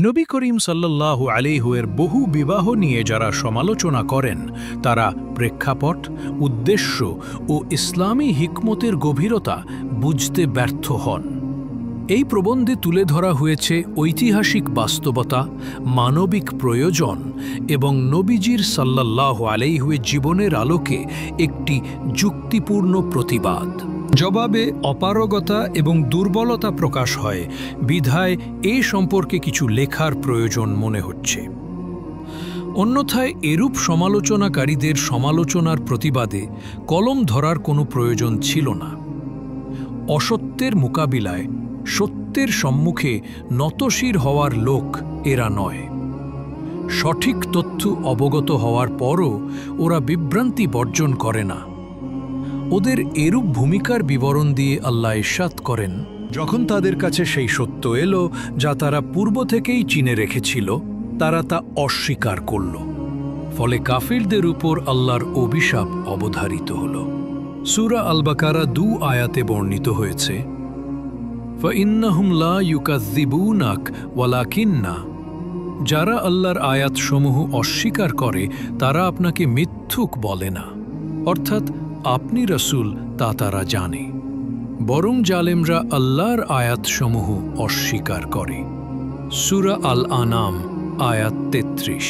নবী করিম সাল্লাল্লাহু আলাইহির বহু বিবাহ নিয়ে যারা সমালোচনা করেন তারা প্রেক্ষাপট, উদ্দেশ্য ও ইসলামী হিকমতের গভীরতা বুঝতে ব্যর্থ হন। এই প্রবন্ধে তুলে ধরা হয়েছে ঐতিহাসিক বাস্তবতা, মানবিক প্রয়োজন এবং নবীজির সাল্লাল্লাহু আলাইহির জীবনের আলোকে একটি যুক্তিপূর্ণ প্রতিবাদ। জবাবে অপারগতা এবং দুর্বলতা প্রকাশ হয় বিধায় এ সম্পর্কে কিছু লেখার প্রয়োজন মনে হচ্ছে। অন্যথায় এরূপ সমালোচনাকারীদের সমালোচনার প্রতিবাদে কলম ধরার কোনো প্রয়োজন ছিল না। অসত্যের মোকাবিলায় সত্যের সম্মুখে নতশির হওয়ার লোক এরা নয়। সঠিক তথ্য অবগত হওয়ার পরও ওরা বিভ্রান্তি বর্জন করে না। ওদের এরূপ ভূমিকার বিবরণ দিয়ে আল্লাহ ইরশাদ করেন, যখন তাদের কাছে সেই সত্য এলো যা তারা পূর্ব থেকেই চিনে রেখেছিল, তারা তা অস্বীকার করল। ফলে কাফিরদের উপর আল্লাহর অভিশাপ অবধারিত হল। সূরা আল বাকারা ২ আয়াতে বর্ণিত হয়েছে, ফাইন্নাহুম লা ইউকাযযিবুনাক ওয়ালাকিন্না, যারা আল্লাহর আয়াতসমূহ অস্বীকার করে তারা আপনাকে মিথ্যুক বলে না, অর্থাৎ আপনি রাসূল তা তারা জানে, বরং জালেমরা আল্লাহর আয়াতসমূহ অস্বীকার করে। সূরা আল আনাম আয়াত ৩৩।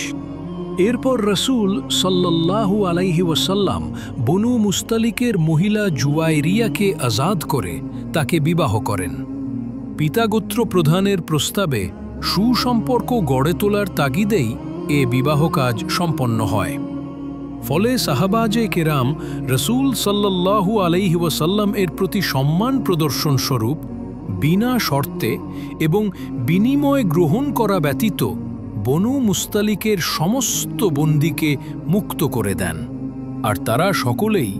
এরপর রাসূল সাল্লাল্লাহু আলাইহি ওয়াসাল্লাম বনু মুস্তালিকের মহিলা জুয়াইরিয়াকে আজাদ করে তাকে বিবাহ করেন। পিতাগোত্র প্রধানের প্রস্তাবে সুসম্পর্ক গড়ে তোলার তাগিদেই এ বিবাহ কাজ সম্পন্ন হয়। ফলে সাহাবায়ে কেরাম রাসূল সাল্লাল্লাহু আলাইহি ওয়াসাল্লাম এর প্রতি সম্মান প্রদর্শন স্বরূপ বিনা শর্তে এবং বিনিময় গ্রহণ করা ব্যতীত বনু মুস্তালিকের সমস্ত বন্দীকে মুক্ত করে দেন, আর তারা সকলেই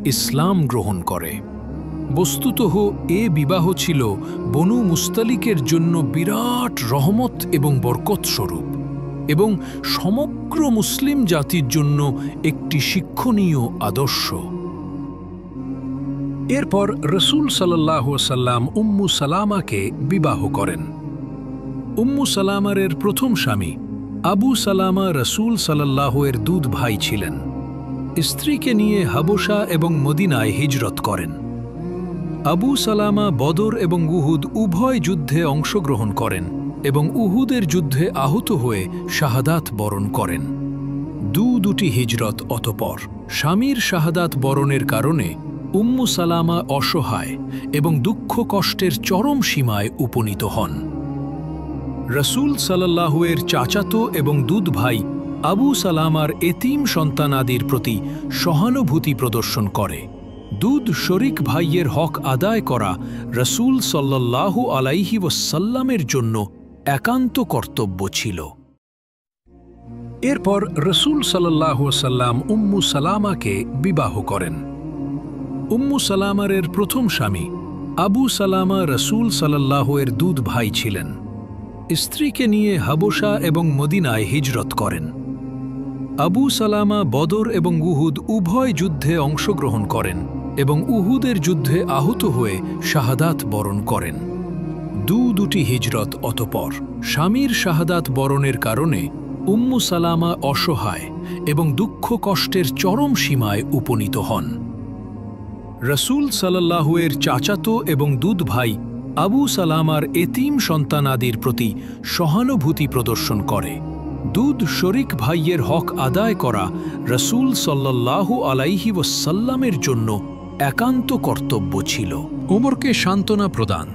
ইসলাম গ্রহণ করে। বস্তুতঃ এ বিবাহ ছিল বনু মুস্তালিকের জন্য বিরাট রহমত এবং বরকত স্বরূপ এবং সমগ্র মুসলিম জাতির জন্য একটি শিক্ষণীয় আদর্শ। এরপর রাসূল সাল্লাল্লাহু আলাইহি ওয়াসাল্লাম উম্মু সালামাকে বিবাহ করেন। উম্মু সালামার প্রথম স্বামী আবু সালামা রাসূল সাল্লাল্লাহু এর দুধ ভাই ছিলেন। স্ত্রীকে নিয়ে হাবশা এবং মদিনায় হিজরত করেন। আবু সালামা বদর এবং উহুদ উভয় যুদ্ধে অংশগ্রহণ করেন এবং উহুদের যুদ্ধে আহত হয়ে শাহাদাত বরণ করেন। দুটি হিজরত অতঃপর স্বামীর শাহাদাত বরণের কারণে উম্মু সালামা অসহায় এবং দুঃখ কষ্টের চরম সীমায় উপনীত হন। রাসূল সাল্লাল্লাহু এর চাচাতো এবং দুধ ভাই আবু সালামার এতিম সন্তানাদির প্রতি সহানুভূতি প্রদর্শন করে। দুধ শরিক ভাইয়ের হক আদায় করা রাসূল সাল্লাল্লাহু আলাইহি ওয়াসাল্লামের জন্য একান্ত কর্তব্য ছিল। এরপর রাসূল সাল্লাল্লাহু আলাইহি ওয়াসাল্লাম উম্মু সালামাকে বিবাহ করেন। উম্মু সালামার প্রথম স্বামী আবু সালামা রাসূল সাল্লাল্লাহু এর দুধ ভাই ছিলেন। স্ত্রীকে নিয়ে হাবশা এবং মদিনায় হিজরত করেন। আবু সালামা বদর এবং উহুদ উভয় যুদ্ধে অংশগ্রহণ করেন এবং উহুদের যুদ্ধে আহত হয়ে শাহাদাত বরণ করেন। দুটি হিজরত অতঃপর স্বামীর শাহাদাত বরণের কারণে উম্মু সালামা অসহায় এবং দুঃখ কষ্টের চরম সীমায় উপনীত হন। রাসূল সাল্লাল্লাহু এর চাচাতো এবং দুধ ভাই আবু সালামার এতিম সন্তানাদির প্রতি সহানুভূতি প্রদর্শন করে। দুধ শরিক ভাইয়ের হক আদায় করা রাসূল সাল্লাল্লাহু আলাইহি ওয়াসাল্লামের জন্য একান্ত কর্তব্য ছিল। ওমরকে সান্ত্বনা প্রদান।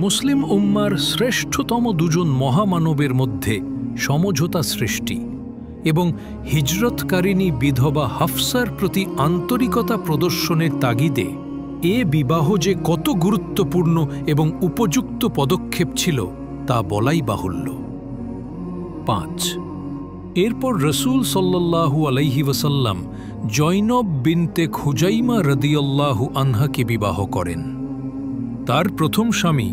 মুসলিম উম্মার শ্রেষ্ঠতম দুজন মহামানবের মধ্যে সমঝোতা সৃষ্টি এবং হিজরতকারিণী বিধবা হাফসার প্রতি আন্তরিকতা প্রদর্শনের তাগিদে এ বিবাহ যে কত গুরুত্বপূর্ণ এবং উপযুক্ত পদক্ষেপ ছিল তা বলাই বাহুল্য। ৫। এরপর রাসূল সাল্লাল্লাহু আলাইহি ওয়াসাল্লাম জয়নব বিনতে খুজাইমা রাদিয়াল্লাহু আনহাকে বিবাহ করেন। তার প্রথম স্বামী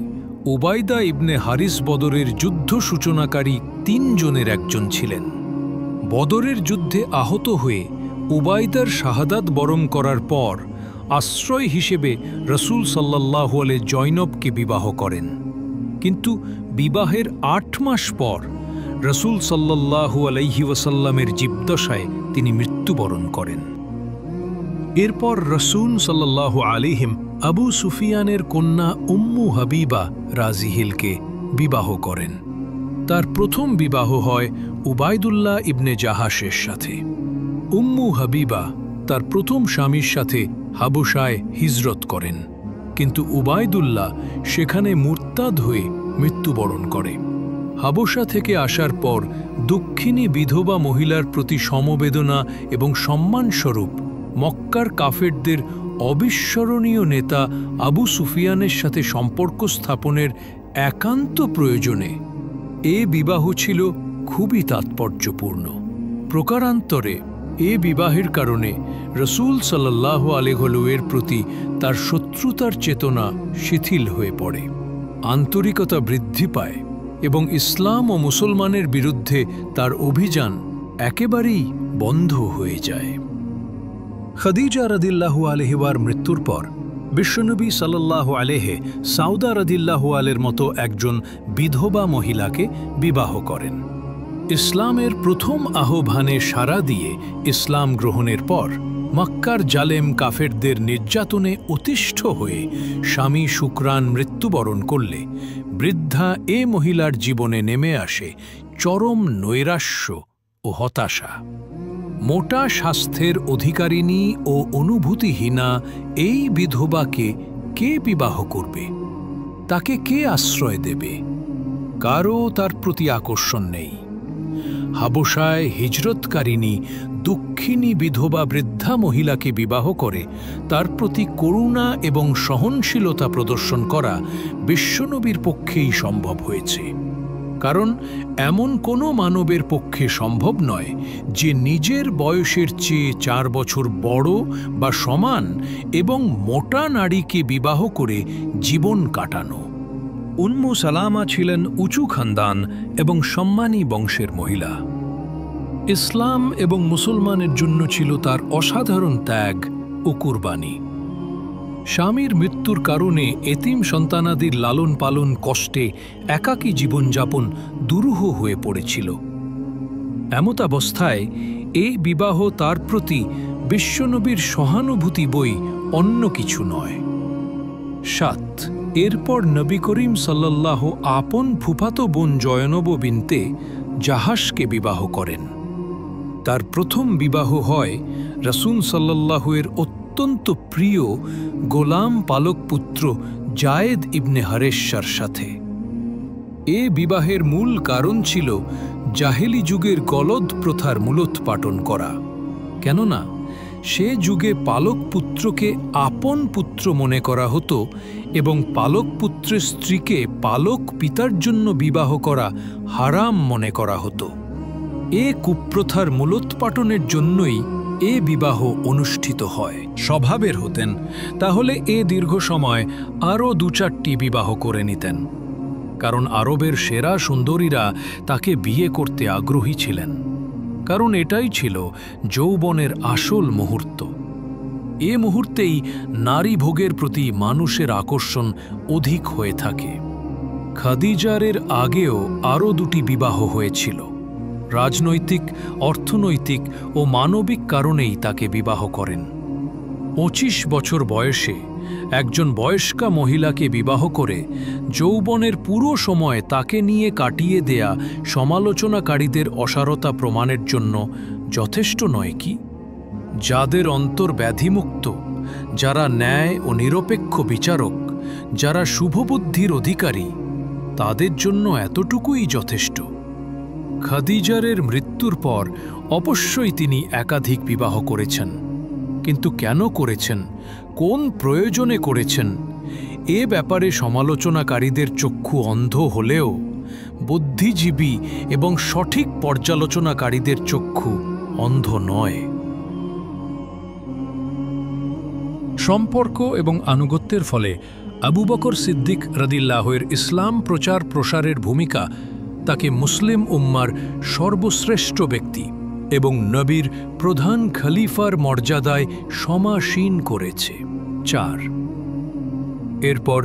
উবাইদা ইবনে হারিস বদরের যুদ্ধ সূচনাকারী ৩ জনের একজন ছিলেন। বদরের যুদ্ধে আহত হয়ে উবাইদার শাহাদাত বরণ করার পর আশ্রয় হিসেবে রাসূল সাল্লাল্লাহু আলাইহি জয়নবকে বিবাহ করেন। কিন্তু বিবাহের ৮ মাস পর রাসূল সাল্লাল্লাহু আলাইহি ওয়াসাল্লামের জীবদ্দশায় তিনি মৃত্যুবরণ করেন। এরপর রাসূল সাল্লাল্লাহু আলাইহিম আবু সুফিয়ানের কন্যা উম্মু হাবিবা রাজিহিলকে বিবাহ করেন। তার প্রথম বিবাহ হয় উবাইদুল্লাহ ইবনে জাহাশের সাথে। উম্মু হাবিবা তার প্রথম স্বামীর সাথে হাবশায় হিজরত করেন, কিন্তু উবাইদুল্লাহ সেখানে মুরতাদ হয়ে মৃত্যুবরণ করে। হাবশা থেকে আসার পর দুঃখিনী বিধবা মহিলার প্রতি সমবেদনা এবং সম্মানস্বরূপ মক্কার কাফেরদের অবিস্মরণীয় নেতা আবু সুফিয়ানের সাথে সম্পর্ক স্থাপনের একান্ত প্রয়োজনে এ বিবাহ ছিল খুবই তাৎপর্যপূর্ণ। প্রকারান্তরে এ বিবাহের কারণে রাসূল সাল্লাল্লাহু আলাইহি ওয়াসাল্লামের প্রতি তার শত্রুতার চেতনা শিথিল হয়ে পড়ে, আন্তরিকতা বৃদ্ধি পায় এবং ইসলাম ও মুসলমানের বিরুদ্ধে তার অভিযান একেবারেই বন্ধ হয়ে যায়। খাদিজা রাদিয়াল্লাহু আনহার মৃত্যুর পর বিশ্বনবী সাল্লাল্লাহু আলাইহি সাউদা রাদিয়াল্লাহু আনহার মতো একজন বিধবা মহিলাকে বিবাহ করেন। ইসলামের প্রথম আহ্বানে সাড়া দিয়ে ইসলাম গ্রহণের পর মক্কার জালেম কাফেরদের নির্যাতনে অতিষ্ঠ হয়ে স্বামী শুকরান মৃত্যুবরণ করলে বৃদ্ধা এ মহিলার জীবনে নেমে আসে চরম নৈরাশ্য ও হতাশা। মোটা স্বাস্থ্যের অধিকারিণী ও অনুভূতিহীনা এই বিধবাকে কে বিবাহ করবে? তাকে কে আশ্রয় দেবে? কারও তার প্রতি আকর্ষণ নেই। হাবশায় হিজরতকারিণী দুঃখিনী বিধবা বৃদ্ধা মহিলাকে বিবাহ করে তার প্রতি করুণা এবং সহনশীলতা প্রদর্শন করা বিশ্বনবীর পক্ষেই সম্ভব হয়েছে, কারণ এমন কোনো মানবের পক্ষে সম্ভব নয় যে নিজের বয়সের চেয়ে 4 বছর বড় বা সমান এবং মোটা নারীকে বিবাহ করে জীবন কাটানো। উম্মু সালামা ছিলেন উঁচু খানদান এবং সম্মানী বংশের মহিলা। ইসলাম এবং মুসলমানের জন্য ছিল তার অসাধারণ ত্যাগ ও কুরবানি। স্বামীর মৃত্যুর কারণে এতিম সন্তানাদির লালন পালন কষ্টে একাকী জীবনযাপন দুরূহ হয়ে পড়েছিল। এমতাবস্থায় এই বিবাহ তার প্রতি বিশ্বনবীর সহানুভূতি বই অন্য কিছু নয়। 7 এরপর নবী করিম সাল্লাল্লাহু আপন ফুফাতো বোন জয়নব বিনতে জাহাশকে বিবাহ করেন। তার প্রথম বিবাহ হয় রাসূল সাল্লাল্লাহু এর অত্যন্ত প্রিয় গোলাম পালক পুত্র জায়েদ ইবনে হারেসার সাথে। এ বিবাহের মূল কারণ ছিল জাহেলি যুগের গলদ প্রথার মূলোৎপাটন করা, কেননা সে যুগে পালক পুত্রকে আপন পুত্র মনে করা হতো এবং পালক পুত্রের স্ত্রীকে পালক পিতার জন্য বিবাহ করা হারাম মনে করা হতো। এ কুপ্রথার মূলোৎপাটনের জন্যই এ বিবাহ অনুষ্ঠিত হয়। স্বভাবের হতেন তাহলে এ দীর্ঘ সময় আরও 2-4টি বিবাহ করে নিতেন, কারণ আরবের সেরা সুন্দরীরা তাকে বিয়ে করতে আগ্রহী ছিলেন, কারণ এটাই ছিল যৌবনের আসল মুহূর্ত। এ মুহূর্তেই নারী ভোগের প্রতি মানুষের আকর্ষণ অধিক হয়ে থাকে। খাদিজারের আগেও আরও 2টি বিবাহ হয়েছিল। রাজনৈতিক, অর্থনৈতিক ও মানবিক কারণেই তাকে বিবাহ করেন। 25 বছর বয়সে একজন বয়স্কা মহিলাকে বিবাহ করে যৌবনের পুরো সময় তাকে নিয়ে কাটিয়ে দেয়া সমালোচনাকারীদের অসারতা প্রমাণের জন্য যথেষ্ট নয় কি? যাদের অন্তর ব্যাধিমুক্ত, যারা ন্যায় ও নিরপেক্ষ বিচারক, যারা শুভবুদ্ধির অধিকারী, তাদের জন্য এতটুকুই যথেষ্ট। খাদিজারের মৃত্যুর পর অবশ্যই তিনি একাধিক বিবাহ করেছেন, কিন্তু কেন করেছেন, কোন প্রয়োজনে করেছেন, এ ব্যাপারে সমালোচনাকারীদের চক্ষু অন্ধ হলেও বুদ্ধিজীবী এবং সঠিক পর্যালোচনাকারীদের চক্ষু অন্ধ নয়। সম্পর্ক এবং আনুগত্যের ফলে আবু বকর সিদ্দিক রাদিয়াল্লাহুর ইসলাম প্রচার প্রসারের ভূমিকা তাকে মুসলিম উম্মার সর্বশ্রেষ্ঠ ব্যক্তি এবং নবীর প্রধান খলিফার মর্যাদায় সমাসীন করেছে। 4 এরপর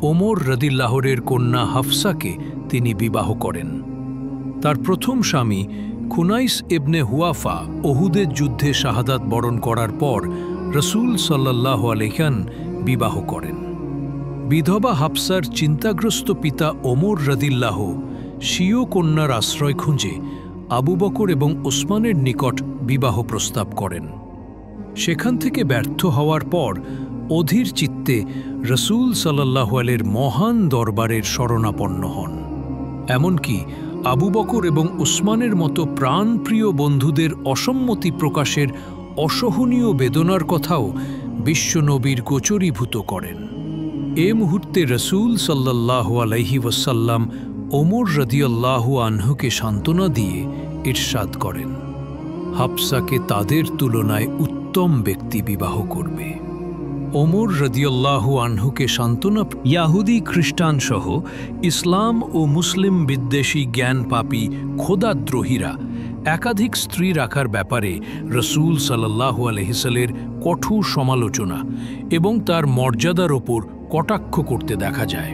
ওমর রাদিয়াল্লাহুর কন্যা হাফসাকে তিনি বিবাহ করেন। তার প্রথম স্বামী খুনাইস ইবনে হুয়াফা ওহুদের যুদ্ধে শাহাদাত বরণ করার পর রাসূল সাল্লাল্লাহু আলাইহি ওয়াসাল্লাম বিবাহ করেন। বিধবা হাফসার চিন্তাগ্রস্ত পিতা ওমর রাদিয়াল্লাহু স্বীয় কন্যার আশ্রয় খুঁজে আবু বকর এবং ওসমানের নিকট বিবাহ প্রস্তাব করেন। সেখান থেকে ব্যর্থ হওয়ার পর অধীর চিত্তে রাসূল সাল্লাল্লাহু আলাইহির মহান দরবারের শরণাপন্ন হন। এমনকি আবু বকর এবং ওসমানের মতো প্রাণপ্রিয় বন্ধুদের অসম্মতি প্রকাশের অসহনীয় বেদনার কথাও বিশ্বনবীর গোচরীভূত করেন। এ মুহূর্তে রাসূল সাল্লাল্লাহু আলাইহি ওয়াসাল্লাম ওমর রাদিয়াল্লাহু আনহুকে সান্ত্বনা দিয়ে ইরশাদ করেন, হাফসাকে তাদের তুলনায় উত্তম ব্যক্তি বিবাহ করবে। ওমর রাদিয়াল্লাহু আনহুকে সান্ত্বনা ইয়াহুদি খ্রিস্টান সহ ইসলাম ও মুসলিম বিদ্বেষী জ্ঞানপাপী খোদাদ্রোহীরা একাধিক স্ত্রী রাখার ব্যাপারে রাসূল সাল্লাল্লাহু আলাইহি ওয়াসাল্লামের কঠোর সমালোচনা এবং তার মর্যাদার ওপর কটাক্ষ করতে দেখা যায়।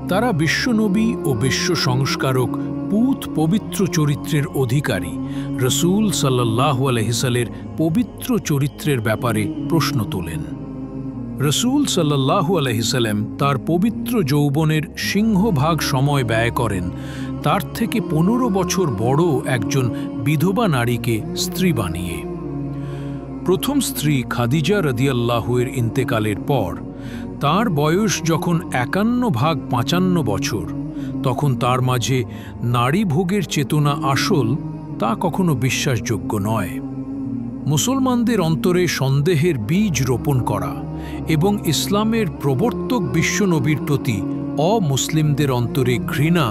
তারা বিশ্বনবী ও বিশ্ব সংস্কারক পুত পবিত্র চরিত্রের অধিকারী রাসূল সাল্লাল্লাহু আলাইহি ওয়াসাল্লামের পবিত্র চরিত্রের ব্যাপারে প্রশ্ন তোলেন। রাসূল সাল্লাল্লাহু আলাইহি ওয়াসাল্লাম তার পবিত্র যৌবনের সিংহভাগ সময় ব্যয় করেন তার থেকে 15 বছর বড় একজন বিধবা নারীকে স্ত্রী বানিয়ে। প্রথম স্ত্রী খাদিজা রাদিয়াল্লাহুর ইন্তেকালের পর তার বয়স যখন 51 বছর, তখন তার মাঝে নারী ভোগের চেতনা আসল তা কখনো বিশ্বাসযোগ্য নয়। মুসলমানদের অন্তরে সন্দেহের বীজ রোপণ করা এবং ইসলামের প্রবর্তক বিশ্বনবীর প্রতি অমুসলিমদের অন্তরে ঘৃণা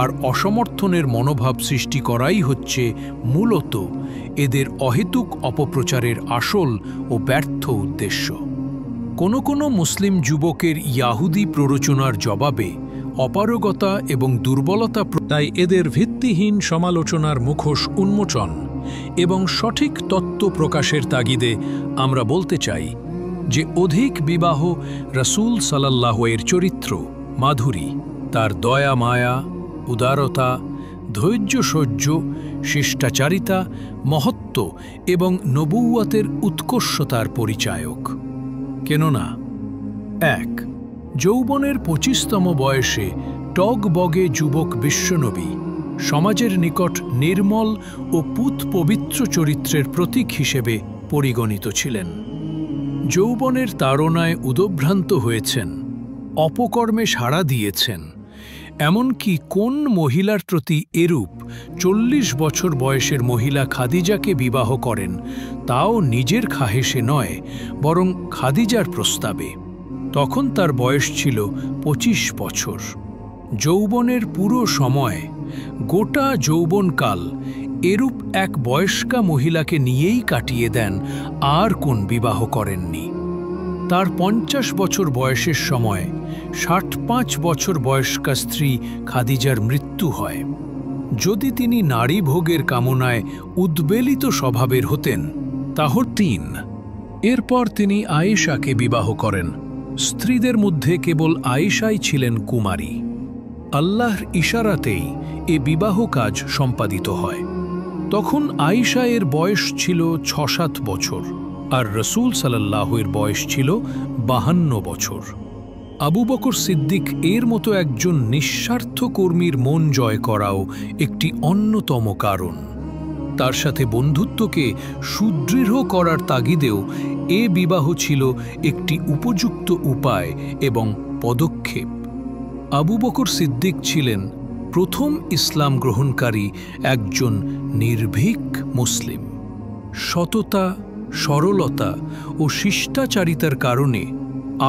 আর অসমর্থনের মনোভাব সৃষ্টি করাই হচ্ছে মূলত এদের অহেতুক অপপ্রচারের আসল ও ব্যর্থ উদ্দেশ্য। কোনো মুসলিম যুবকের ইয়াহুদি প্ররোচনার জবাবে অপারগতা এবং দুর্বলতা, তাই এদের ভিত্তিহীন সমালোচনার মুখোশ উন্মোচন এবং সঠিক তত্ত্ব প্রকাশের তাগিদে আমরা বলতে চাই যে অধিক বিবাহ রাসূল সাল্লাল্লাহু আলাইহি চরিত্র, মাধুরী, তার দয়া মায়া, উদারতা, ধৈর্য সহ্য, শিষ্টাচারিতা, মহত্ব এবং নবুওয়াতের উৎকর্ষতার পরিচায়ক। কেননা 1. যৌবনের 25তম বয়সে টগবগে যুবক বিশ্বনবী সমাজের নিকট নির্মল ও পুত পবিত্র চরিত্রের প্রতীক হিসেবে পরিগণিত ছিলেন। যৌবনের তাড়নায় উদভ্রান্ত হয়েছেন, অপকর্মে সাড়া দিয়েছেন। এমনকি কোন মহিলার প্রতি এরূপ 40 বছর বয়সের মহিলা খাদিজাকে বিবাহ করেন তাও নিজের খাহেশে নয়, বরং খাদিজার প্রস্তাবে। তখন তার বয়স ছিল 25 বছর। যৌবনের পুরো সময়, গোটা যৌবনকাল এরূপ এক বয়স্কা মহিলাকে নিয়েই কাটিয়ে দেন, আর কোন বিবাহ করেননি। তার 50 বছর বয়সের সময় 65 বছর বয়স্কা স্ত্রী খাদিজার মৃত্যু হয়। যদি তিনি নারী ভোগের কামনায় উদ্বেলিত স্বভাবের হতেন তাহলে 3 এরপর তিনি আয়েশাকে বিবাহ করেন। স্ত্রীদের মধ্যে কেবল আয়েশাই ছিলেন কুমারী। আল্লাহর ইশারাতেই এ বিবাহ কাজ সম্পাদিত হয়। তখন আয়েশা এর বয়স ছিল 6-7 বছর আর রাসূল সাল্লাল্লাহুর বয়স ছিল 52 বছর। আবু বকর সিদ্দিক এর মতো একজন নিঃস্বার্থ কর্মীর মন জয় করাও একটি অন্যতম কারণ। তার সাথে বন্ধুত্বকে সুদৃঢ় করার তাগিদেও এ বিবাহ ছিল একটি উপযুক্ত উপায় এবং পদক্ষেপ। আবু বকর সিদ্দিক ছিলেন প্রথম ইসলাম গ্রহণকারী একজন নির্ভীক মুসলিম। সততা, সরলতা ও শিষ্টাচারিতার কারণে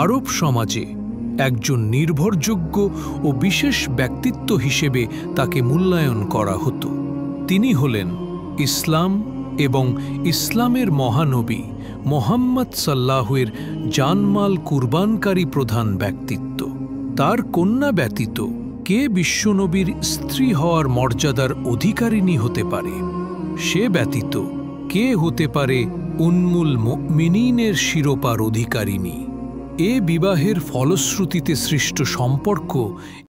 আরব সমাজে একজন নির্ভরযোগ্য ও বিশেষ ব্যক্তিত্ব হিসেবে তাকে মূল্যায়ন করা হতো। তিনি হলেন ইসলাম এবং ইসলামের মহানবী মুহাম্মদ সাল্লাল্লাহুর জানমাল কুরবানকারী প্রধান ব্যক্তিত্ব। তার কন্যা ব্যতীত কে বিশ্বনবীর স্ত্রী হওয়ার মর্যাদার অধিকারিণী হতে পারে? সে ব্যতীত কে হতে পারে উম্মুল মুমিনিনের শিরোপার অধিকারিণী? এ বিবাহের ফলশ্রুতিতে সৃষ্ট সম্পর্ক